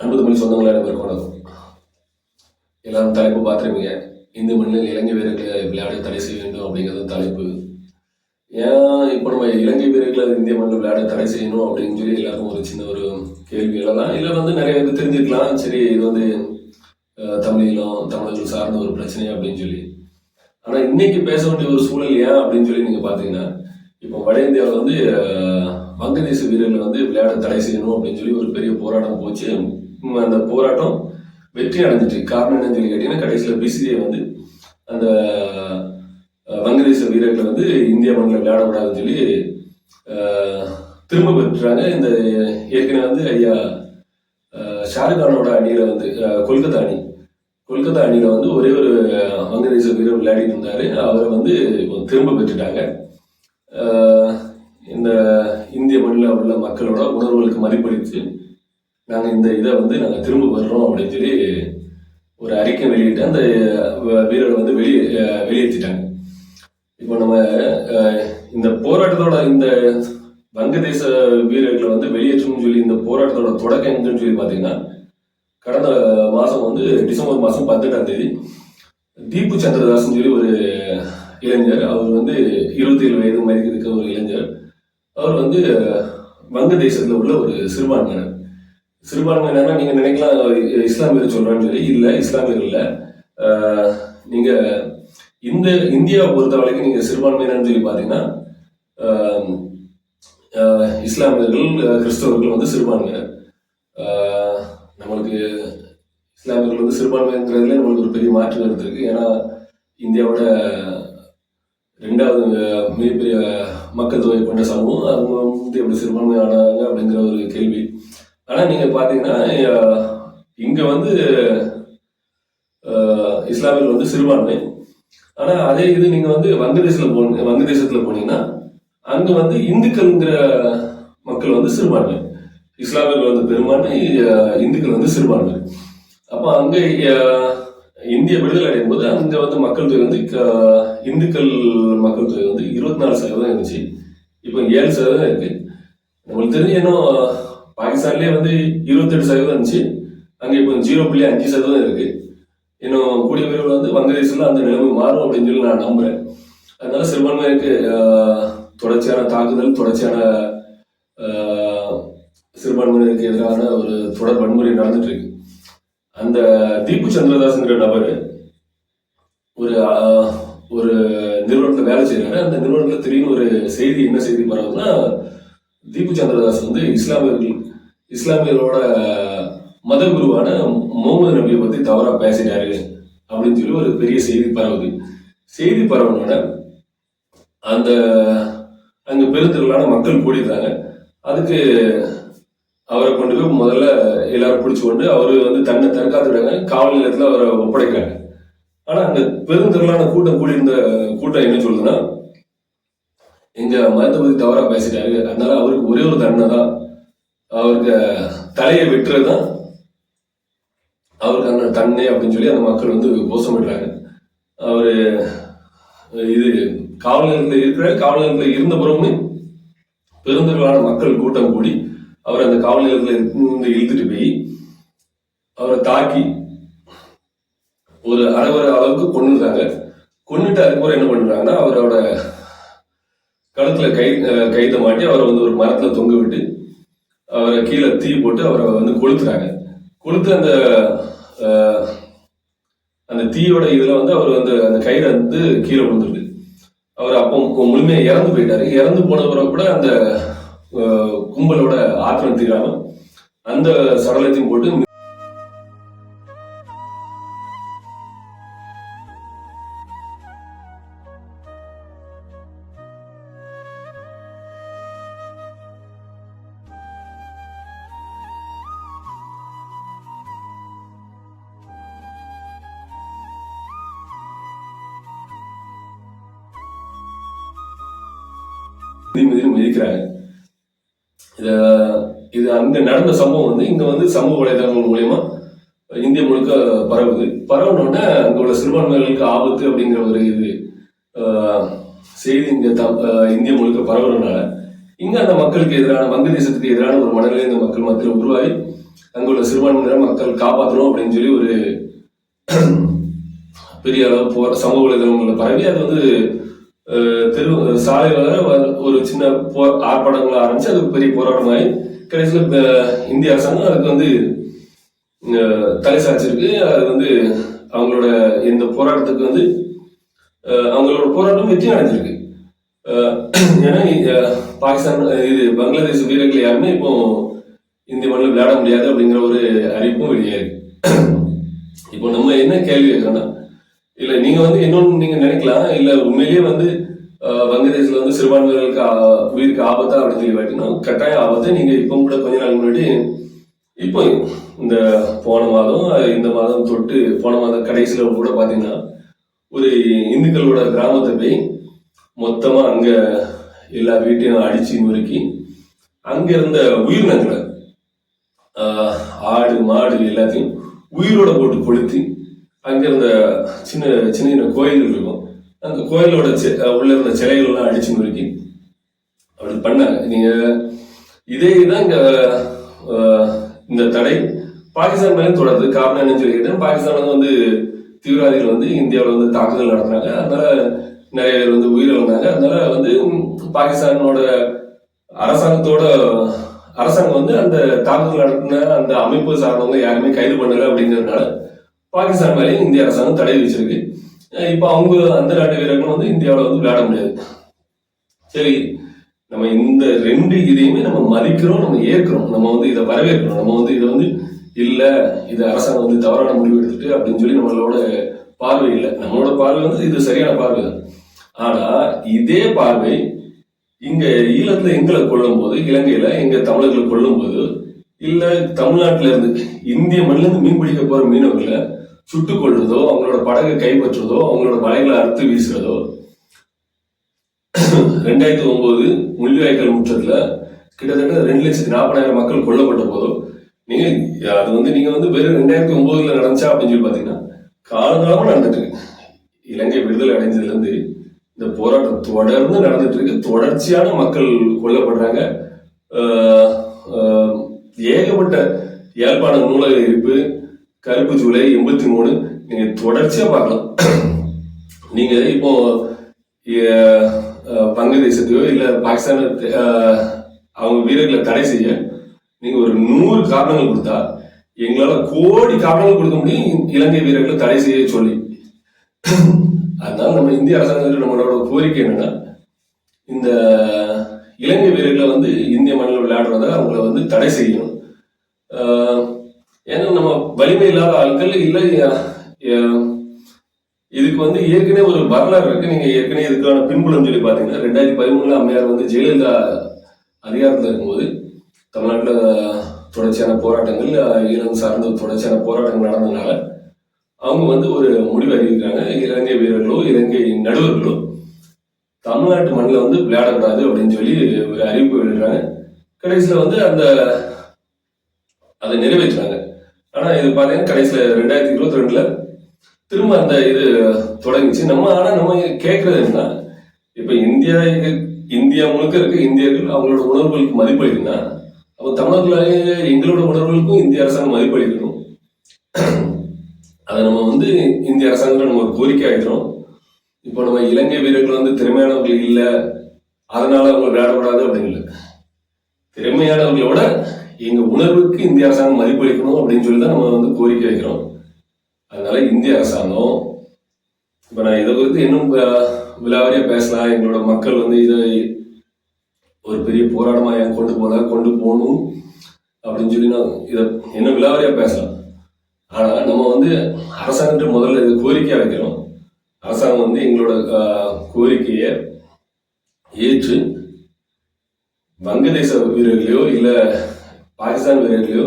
அன்பு தமிழ் சொந்தங்களா அனைவருக்கும் வணக்கம். எல்லாரும் தலைப்பு பார்த்துருப்பீங்க. இந்து மண்ணில் இலங்கை வீரர்களை விளையாட தடை செய்ய வேண்டும் அப்படிங்கிறது தலைப்பு. ஏன் இப்போ நம்ம இலங்கை வீரர்களை இந்திய மண்ணில் விளையாட தடை செய்யணும் அப்படின்னு சொல்லி எல்லாருக்கும் ஒரு சின்ன ஒரு கேள்வி எழலாம். இதில் நிறைய பேர் தெரிஞ்சுக்கலாம், சரி இது தமிழர்கள் சார்ந்த ஒரு பிரச்சனை அப்படின்னு சொல்லி. ஆனால் இன்னைக்கு பேச வேண்டிய ஒரு சூழல் ஏன் அப்படின்னு சொல்லி நீங்கள் பார்த்தீங்கன்னா, இப்போ வட இந்தியாவில் வங்கதேச வீரர்களை விளையாட தடை செய்யணும் அப்படின்னு சொல்லி ஒரு பெரிய போராட்டம் போச்சு. அந்த போராட்டம் வெற்றி அடைஞ்சிட்டு. காரணம் என்னன்னு சொல்லி கேட்டீங்கன்னா, கடைசியில் பிசிசிஐ அந்த வங்கதேச வீரர்களை இந்தியா மண்ணில் விளையாடக்கூடாதுன்னு சொல்லி திரும்ப பெற்றுறாங்க. இந்த ஏற்கனவே ஐயா ஷாருக்கானோட அணியில கொல்கத்தா அணியில ஒரே ஒரு வங்கதேச வீரர் விளையாடிட்டு இருந்தாரு. அவரை திரும்ப பெற்றுட்டாங்க. இந்த இந்திய மண்ணில் உள்ள மக்களோட உணர்வுகளுக்கு மதிப்பளித்து நாங்கள் இந்த இதை நாங்கள் திரும்ப வர்றோம் அப்படின்னு சொல்லி ஒரு அறிக்கை வெளியிட்டு அந்த வீரரை வெளியேற்றிட்டாங்க. இப்போ நம்ம இந்த போராட்டத்தோட இந்த வங்கதேச வீரர்களை வெளியேற்றணும்னு சொல்லி இந்த போராட்டத்தோட தொடக்கம் எங்கன்னு சொல்லி பார்த்தீங்கன்னா, கடந்த மாதம் டிசம்பர் மாதம் 18ஆம் தேதி தீபு சந்திரதாஸ்ன்னு சொல்லி ஒரு இளைஞர், அவர் 27 வயது மாதிரி இருக்க ஒரு இளைஞர். அவர் வங்கதேசத்தில் உள்ள ஒரு சிறுபான்மையினர் நீங்க நினைக்கலாம் இஸ்லாமியர் சொல்றான்னு சொல்லி. இல்லை, இஸ்லாமியர் இல்லை. நீங்க இந்த இந்தியாவை பொறுத்த வரைக்கும் நீங்க சிறுபான்மையினர்னு சொல்லி பாத்தீங்கன்னா, இஸ்லாமியர்கள் கிறிஸ்தவர்கள் சிறுபான்மையினர். நம்மளுக்கு இஸ்லாமியர்கள் சிறுபான்மைங்கிறதுல நம்மளுக்கு ஒரு பெரிய மாற்று கருத்து இருக்கு. ஏன்னா இந்தியாவோட 2வது மிகப்பெரிய மக்கள் தொகை கொண்ட சமூகம், அவங்க எப்படி சிறுபான்மை ஆனாங்க அப்படிங்கிற ஒரு கேள்வி. ஆனா நீங்க பாத்தீங்கன்னா, இங்க இஸ்லாமியர்கள் சிறுபான்மை. ஆனா அதே இது நீங்க வங்கதேசத்துல போனீங்கன்னா, அங்க இந்துக்கள்ங்கிற மக்கள் சிறுபான்மை. இஸ்லாமியர்கள் பெரும்பான்மை, இந்துக்கள் சிறுபான்மை. அப்ப அங்க இந்திய விடுதலை அடையும் போது அங்க மக்கள் தொகை இந்துக்கள் மக்கள் தொகை 24% இருந்துச்சு. இப்போ 7% இருக்கு. நம்மளுக்கு தெரிஞ்சு இன்னும் பாகிஸ்தான்லயே 28% இருந்துச்சு. அங்க இப்போ 0.5% இருக்கு. இன்னும் கூடிய விரைவில் வங்கதேசத்துல அந்த நிலைமை மாறும் அப்படின்னு சொல்லி நான் நம்புறேன். அதனால சிறுபான்மையினருக்கு தொடர்ச்சியான தாக்குதல், தொடர்ச்சியான சிறுபான்மையினருக்கு எதிரான ஒரு தொடர் வன்முறை நடந்துட்டு இருக்கு. அந்த தீபு சந்திரதாஸ்ங்கிற நபர் ஒரு நிறுவனத்துல வேலை செய்யறாரு. அந்த நிறுவனத்துல திடீர்னு ஒரு செய்தி, என்ன செய்தி பரவுதுன்னா, தீபு சந்திரதாஸ் இஸ்லாமியர்களோட மத குருவான முகமது நபியை பத்தி தவறா பேசிட்டாரு அப்படின்னு சொல்லி ஒரு பெரிய செய்தி பரவுது. செய்தி பரவனோட அந்த அங்க பெருந்திரளான மக்கள் கூடிடுறாங்க. அதுக்கு அவரை கொண்டு போய் முதல்ல எல்லாரும் பிடிச்சு கொண்டு அவரு தன்னை தற்காத்து விடாங்க, காவல் நிலையத்துல அவரை ஒப்படைக்கிறாங்க. ஆனா அந்த பெருந்திரளான கூடியிருந்த கூட்டம் என்ன சொல்லுதுன்னா, எங்க மதத்தை பத்தி தவறா பேசிட்டாரு, அதனால அவருக்கு ஒரே ஒரு தண்டனை தான், அவருக்கு தலையை வெட்டுறதுதான் அவருக்கு அந்த தண்டனை அப்படின்னு சொல்லி அந்த மக்கள் கோஷமிடுறாங்க. அவரு இது காவல் நிலையத்துல இருந்த பிறகுமே பெருந்திரளான மக்கள் கூட்டம் கூடி அவர் அந்த காவல் நிலையத்துல இருந்து இழுத்துட்டு போய் அவரை தாக்கி ஒரு அரைவர அளவுக்கு கொண்டுறாங்க. கொண்டுட்டு அதுக்கப்புறம் என்ன பண்றாங்கன்னா, அவரோட கழுத்துல கைத்தை மாட்டி அவரை ஒரு மரத்துல தொங்க விட்டு அவரை கீழே தீ போட்டு அவரை கொளுத்துறாங்க. கொளுத்து அந்த தீயோட இதுல அவர் அந்த கயிறை கீழே விழுந்துருக்கு. அவர் அப்போ முழுமையா இறந்து போயிட்டாரு. இறந்து போனவரை கூட அந்த கும்பலோட ஆத்திரம் தீராம அந்த சடலத்தையும் போட்டு மிதிக்கிறாங்க. இது அங்க நடந்த சம்பவம் இங்க சமூக வலைதளங்கள் மூலியமா இந்தியா முழுக்க பரவுனோடனே அங்க உள்ள சிறுபான்மைகளுக்கு ஆபத்து அப்படிங்கிற ஒரு இது செய்தி இந்தியா முழுக்க பரவுறதுனால இங்க அந்த மக்களுக்கு எதிரான, வங்கதேசத்துக்கு எதிரான ஒரு மனநிலை இந்த மக்கள் மத்தியில் உருவாகி அங்குள்ள சிறுபான்மை சிறுபான்மையினர் மக்கள் காப்பாற்றணும் அப்படின்னு சொல்லி ஒரு பெரிய அளவு சமூக வலைதளங்களில் பரவி அது வந்து தெரு சாலையில் ஒரு சின்ன ஆர்ப்பாட்டங்களை ஆரம்பிச்சு அது பெரிய போராட்டமாகி கடைசியில் இந்திய அரசாங்கம் அதுக்கு வந்து தலை சாய்ச்சிருக்கு. அது வந்து அவங்களோட இந்த போராட்டத்துக்கு வந்து அவங்களோட போராட்டம் வெற்றி அடைஞ்சிருக்கு. ஏன்னா பாகிஸ்தான் இது பங்களாதேஷ் வீரர்கள் யாருமே இப்போ இந்திய மண்ணில் விளையாட முடியாது அப்படிங்கிற ஒரு அறிவிப்பும் வெளியாயிருக்கு. இப்போ நம்ம என்ன கேள்வி கேட்கறோம்னா, இல்ல நீங்க வந்து இன்னொன்னு நீங்க நினைக்கலாம், இல்ல உண்மையிலேயே வந்து வங்கதேசத்துல வந்து சிறுபான்மையினருக்கு உயிருக்கு ஆபத்தா அப்படின்னு சொல்லி பார்த்தீங்கன்னா கட்டாய ஆபத்து. நீங்க இப்போ கூட கொஞ்ச நாள் முன்னாடி இப்போ இந்த போன மாதம் இந்த மாதம் தொட்டு போன மாதம் கடைசியில கூட பாத்தீங்கன்னா ஒரு இந்துக்களோட கிராமத்தை போய் மொத்தமா அங்க எல்லா வீட்டையும் அடிச்சு நொறுக்கி அங்க இருந்த உயிரினங்களை ஆடு மாடு எல்லாத்தையும் உயிரோட போட்டு கொளுத்தி அங்க இருந்த சின்ன சின்ன சின்ன கோயில்கள் இருக்கும், அந்த கோயிலோட உள்ள இருந்த சிலைகள்லாம் அடிச்சு நொறுக்கி அப்படி பண்ணாங்க. நீங்க இதே தான் இங்க இந்த தடை பாகிஸ்தான் மேலும் தொடருது. காரணம் என்னன்னு சொல்லிக்கிட்டேன், பாகிஸ்தான் வந்து தீவிரவாதிகள் வந்து இந்தியாவில் வந்து தாக்குதல் நடத்தினாங்க, அதனால நிறைய பேர் வந்து உயிரிழந்தாங்க. அதனால வந்து பாகிஸ்தானோட அரசாங்கம் வந்து அந்த தாக்குதல் நடத்தின அந்த அமைப்பு சார்ந்தவங்க யாருமே கைது பண்ணல அப்படிங்கிறதுனால பாகிஸ்தான் மேலேயும் இந்திய அரசாங்கம் தடை வச்சிருக்கு. இப்போ அவங்க அந்த நாட்டு வீரர்களும் வந்து இந்தியாவில் வந்து விளையாட முடியாது. சரி, நம்ம இந்த ரெண்டு இதையுமே நம்ம மதிக்கிறோம், நம்ம ஏற்கிறோம், நம்ம வந்து இதை வரவேற்கிறோம். நம்ம வந்து இதை வந்து இல்ல இது அரசாங்கம் வந்து தவறான முடிவு எடுத்துட்டு அப்படின்னு சொல்லி நம்மளோட பார்வை இல்லை. நம்மளோட பார்வை வந்து இது சரியான பார்வை தான். ஆனா இதே பார்வை இங்க ஈழத்துல எங்களை கொள்ளும் போது, இலங்கையில எங்க தமிழர்களை கொள்ளும் போது, இல்ல தமிழ்நாட்டுல இருந்து இந்திய மண்ணில இருந்து மீன் பிடிக்க போற மீனவர்களை சுட்டுக் கொள்றதோ, அவங்களோட படகை கைப்பற்றுறதோ, அவங்களோட படகுகளை அறுத்து வீசுறதோ, 2009 முள்ளிவாய்க்கால் முற்றத்துல கிட்டத்தட்ட 2,40,000 மக்கள் கொல்லப்பட்ட போதோ, நீங்க அது வந்து நீங்க வந்து வெறும் 2009 நடந்துச்சா அப்படின்னு சொல்லி பாத்தீங்கன்னா காலங்காலமா நடந்துட்டு இருக்கு. இலங்கை விடுதலை அடைஞ்சதுல இருந்து இந்த போராட்டம் தொடர்ந்து நடந்துட்டு இருக்கு. தொடர்ச்சியான மக்கள் கொல்லப்படுறாங்க. ஏகப்பட்ட யாழ்ப்பாணம் நூலக இருப்பு, கருப்பு ஜூலை 83 நீங்க தொடர்ச்சியா பார்க்கலாம். நீங்க இப்போ வங்கதேசத்தையோ இல்ல பாகிஸ்தான அவங்க வீரர்களை தடை செய்ய நீங்க ஒரு 100 காரணங்கள் கொடுத்தா எங்களால கோடி காரணங்கள் கொடுக்க முடியும் இலங்கை வீரர்களை தடை செய்ய சொல்லி. அதனால நம்ம இந்திய அரசாங்கத்தில் நம்மளோட கோரிக்கை என்னன்னா, இந்த இலங்கை வீரர்களை வந்து இந்திய மண்ணில் விளையாடுறத அவங்கள வந்து தடை செய்யணும். ஏன்னா நம்ம வலிமை இல்லாத ஆட்கள் இல்லை. இதுக்கு வந்து ஏற்கனவே ஒரு வரலாறு இருக்கு. நீங்க ஏற்கனவே இதுக்கான பின்புலம் சொல்லி பாத்தீங்கன்னா 2013 அம்மையார் வந்து ஜெயலலிதா அதிகாரத்தில் இருக்கும்போது தமிழ்நாட்டில் தொடர்ச்சியான போராட்டங்கள், ஈழம் சார்ந்த தொடர்ச்சியான போராட்டங்கள் நடந்ததுனால அவங்க வந்து ஒரு முடிவு அறிவிக்கிறாங்க, இலங்கை வீரர்களோ இலங்கை நடுவர்களோ தமிழ்நாட்டு மண்ணில் வந்து விளையாடக்கூடாது அப்படின்னு சொல்லி ஒரு அறிவிப்பு வெளியிடுறாங்க. கடைசியில் வந்து அதை நிறைவேற்றுறாங்க. ஆனா இது பாத்தீங்கன்னா கடைசியில 2022 திரும்ப அந்த இது தொடங்கிச்சு. நம்ம கேட்கறது என்ன, இப்ப இந்தியா முழுக்க இருக்க இந்தியர்கள் அவங்களோட உணர்வுகளுக்கு மதிப்பளிக்குன்னா, அப்ப தமிழர்களாக எங்களோட உணர்வுகளுக்கும் இந்திய அரசாங்கம் மதிப்பளிக்கணும். அதை நம்ம வந்து இந்திய அரசாங்கத்தில் நம்ம ஒரு கோரிக்கை ஆகிக்கிறோம். இப்போ நம்ம இலங்கை வீரர்கள் வந்து திறமையானவர்கள் இல்லை, அதனால அவங்க விளையாடக்கூடாது அப்படின்னு இல்லை. திறமையானவர்களோட எங்க உணர்வுக்கு இந்திய அரசாங்கம் மதிப்பளிக்கணும் அப்படின்னு சொல்லி தான் நம்ம வந்து கோரிக்கை வைக்கிறோம். அதனால இந்திய அரசாங்கம், இப்ப நான் இதை குறித்து இன்னும் விலாவரியா பேசலாம், எங்களோட மக்கள் வந்து இதை ஒரு பெரிய போராட்டமா ஏன் கொண்டு போகணும் அப்படின்னு சொல்லி நான் இதை இன்னும் விலாவரியா பேசலாம். ஆனா நம்ம வந்து அரசாங்கத்தை முதல்ல இது கோரிக்கையா வைக்கிறோம். அரசாங்கம் வந்து எங்களோட கோரிக்கையை ஏற்று வங்கதேச வீரர்களையோ இல்ல பாகிஸ்தான் வீரர்களையோ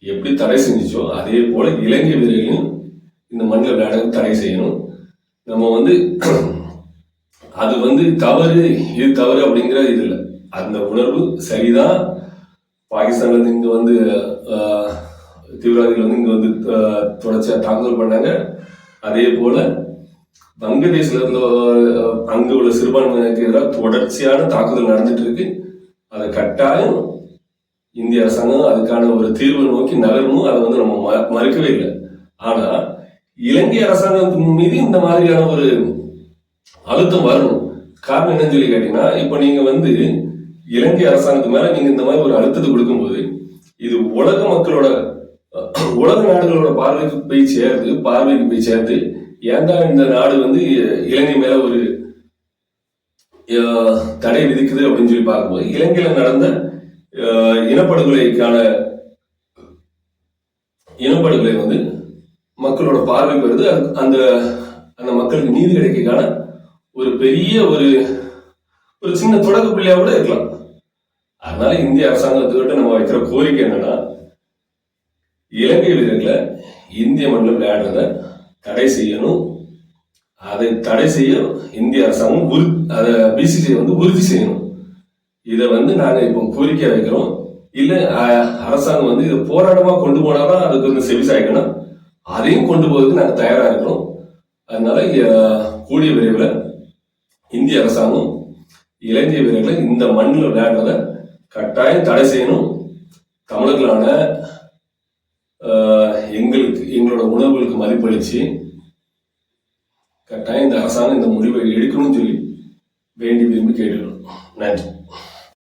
எப்படி தடை செஞ்சிச்சோ அதே போல இலங்கை வீரர்களையும் இந்த மண்ணில் விளையாட தடை செய்யணும். நம்ம வந்து அது வந்து தவறு, இது தவறு அப்படிங்கிற இது இல்லை. அந்த உணர்வு சரிதான். பாகிஸ்தான்ல இருந்து இங்க வந்து தீவிரவாதிகள் வந்து இங்க வந்து தொடர்ச்சியா தாக்குதல் பண்ணாங்க. அதே போல வங்கதேசத்துல இருந்த அங்க உள்ள சிறுபான்மையினருக்கு எதிராக தொடர்ச்சியான தாக்குதல் நடந்துட்டு இருக்கு. அதை கட்டாயம் இந்திய அரசாங்கம் அதுக்கான ஒரு தீர்வை நோக்கி நகரணும், அதை வந்து நம்ம மறுக்கவே இல்லை. ஆனா இலங்கை அரசாங்கத்தின் மீது இந்த மாதிரியான ஒரு அழுத்தம் வரணும். காரணம் என்னன்னு சொல்லி கேட்டீங்கன்னா, இப்ப நீங்க வந்து இலங்கை அரசாங்கத்து மேல நீங்க இந்த மாதிரி ஒரு அழுத்தத்தை கொடுக்கும்போது இது உலக மக்களோட உலக நாடுகளோட பார்வைக்கு போய் சேர்ந்து ஏன்டா இந்த நாடு வந்து இலங்கை மேல ஒரு தடை விதிக்குது அப்படின்னு சொல்லி பார்க்கும்போது இலங்கையில நடந்த இனப்படுகொலை வந்து மக்களோட பார்வைக்கு வருது. அந்த அந்த மக்களுக்கு நீதி கிடைக்கான ஒரு பெரிய ஒரு சின்ன தொடக்க புள்ளியா கூட இருக்கலாம். அதனால இந்திய அரசாங்கத்துக்கிட்ட நம்ம வைக்கிற கோரிக்கை என்னன்னா, இலங்கை வீரர்களை இந்திய மண்ணில் விளையாடுறத தடை செய்யணும். அதை தடை செய்ய இந்திய அரசாங்கம் அதை பிசிசிஐ வந்து உறுதி செய்யணும். இதை வந்து நாங்க இப்போ கோரிக்கை வைக்கிறோம். இல்ல அரசாங்கம் வந்து இதை போராட்டமா கொண்டு போனாதான் அதுக்கு வந்து செவிசாய்க்கணும். அதையும் கொண்டு போவதுக்கு நாங்க தயாரா இருக்கிறோம். அதனால கூடிய விரைவில் இந்திய அரசாங்கம் இலங்கை வீரர்களை இந்த மண்ணில் விளையாடுறத கட்டாயம் தடை செய்யணும். தமிழர்களான எங்களோட உணர்வுகளுக்கு மதிப்பளிச்சு கட்டாயம் இந்த அரசாங்கம் இந்த முடிவை எடுக்கணும்னு சொல்லி வேண்டி விரும்பி கேட்டுக்கிறோம். நன்றி.